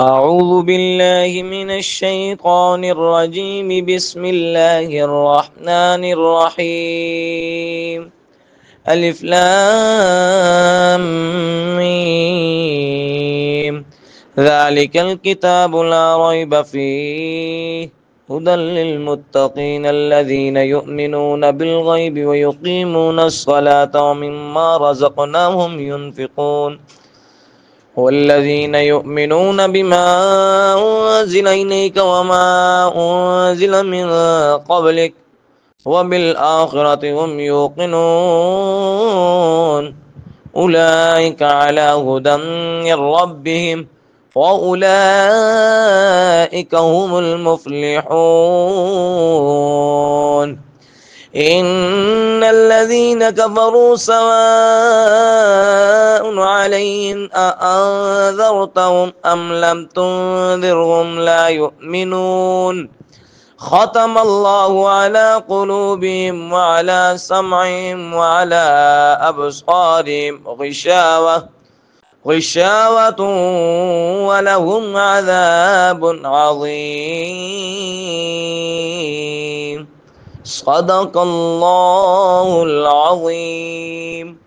أعوذ بالله من الشيطان الرجيم. بسم الله الرحمن الرحيم. ألف لام ميم. ذلك الكتاب لا ريب فيه هدى للمتقين الذين يؤمنون بالغيب ويقيمون الصلاة ومما رزقناهم ينفقون والذين يؤمنون بما أنزل إليك وما أنزل من قبلك وبالآخرة هم يوقنون أولئك على هدى من ربهم وأولئك هم المفلحون. إن الذين كفروا سواء عليهم أأنذرتهم أم لم تنذرهم لا يؤمنون. ختم الله على قلوبهم وعلى سمعهم وعلى أبصارهم غشاوة ولهم عذاب عظيم. صدق الله العظيم.